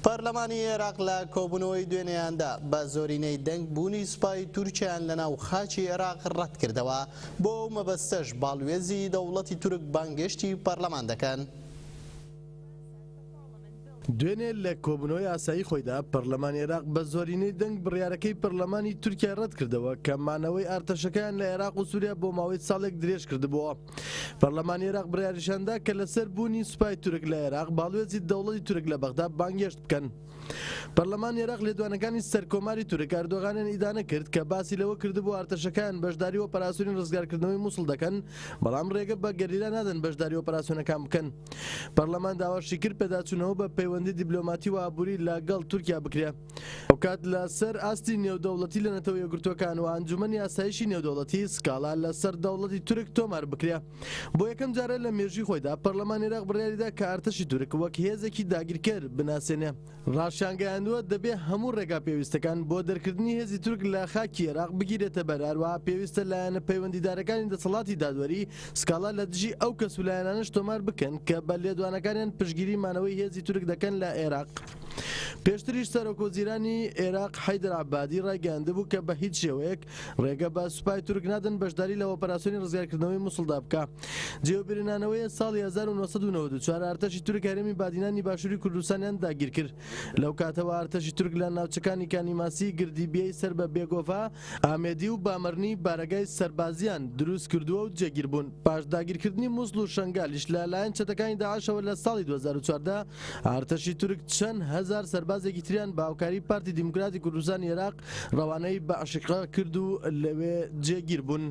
پەرلەمانی عێراق لە کۆبوونەوەی دوێنێیاندا بە زۆرینەی دەنگ بوونی سوپای تورکیایان لەناو خاچی عێراق ڕەت کردەوە بۆ ئەو مەبەستەش باڵوێزی دەوڵەتی تورک بانگهێشتی پەرلەمان دەکەن. دوێنێ لە کۆبوونەوەی ئاسایی خۆیدا پەرلەمانی عێراق بە زۆرینەی دەنگ بڕیارەکەی پەرلەمانی تورکیا ڕەت کردەوە کە مانەوەی ئارتەشەکەیان لە عێراق و سووریا بۆ ماوەی ساڵێک درێژ کردبووە. پەرلەمانی عێراق بڕیاریشاندا کە لەسەر بوونی سوپای تورک لە عێراق باڵوێزی دەوڵەتی تورک لە بەغدا بانگهێشت بکەن. پەرلەمانی عێراق لێدوانەکانی سەرکۆماری تورک ئەردۆغانیان ئیدانە کرد کە باسی لەوە کردبوو ئارتەشەکان بەشداری ئۆپەراسیۆنی ڕزگارکردنەوەی مووسڵ دەکەن، بەڵام ڕێگە بە گەریلا نادەن بەشداری ئۆپەراسیۆنەکان بکەن. پەرلەمان داواشی کرد پێداچوونەوە بە پەیوەندی دیبلۆماتی و ئابووری لەگەڵ تورکیا بکرێت. ئەو کات لەسەر ئاستی نێودەوڵەتی لە نەتەوە یەکگرتووەکان و ئەنجومەنی ئاسایشی نێودەوڵەتی سکاڵا لەسەر دەوڵەتی تورک تۆمار بکرێت. بۆ یەکەم جارە لە مێژووی خۆیدا پەرلەمانی عێراق بڕیاریدا کە ئارتەشی تورک وەک هێزێکی داگیرکەر بناسێنێ. ڕاشیانگەیاندووە دەبێ هەموو ڕێگا پێویستەکان بۆ دەرکردنی هێزی تورک لە خاکی عێراق بگیرێتە بەرارەوە پێویستە لایەنە پەیوەندیدارەکانی دەسەڵاتی دادوەری سکاڵا لە دژی ئەو کەس و لایەنانش تۆمار بکەن کە بە لێدوانەکانیان پشتگیری مانەوەی هێزی تورک دەکەن لە عێراق. پێشتریش سەرۆکوەزیرانی عێراق حەیدەر عەبادی ڕایگەیاندبوو کە بە هیچ شێوەیەک ڕێگە بە سوپای تورک نادەن بەشداری لە ئۆپەراسیۆنی ڕزگارکردنەوەی مووسڵدا بکە. جێوەبرهێنانەوەی ساڵی 1994 ئارتەشی تورک هەرێمی بادینانی باشووری کوردستانیان داگیر کرد. لەو کاتەوە ئارتەشی تورک لە ناوچەکانی کانیماسی، گردیبیەی سەر بە بێگۆفا، ئامێدی و بامەرنی بارەگای سەربازیان دروست کردووە و جێگیر بوون. پاش داگیرکردنی مووسڵ و شەنگالیش لەلایەن چەتەکانی داعشەوە لە ساڵی 2014 ئارتەشی تورک چەند هەزار سەربازێکی تریان بە هاوکاری پارتی دیموکراتی کوردستانی عێراق ڕەوانەی بە عەشقا کرد و لەوێ جێگیر بوون.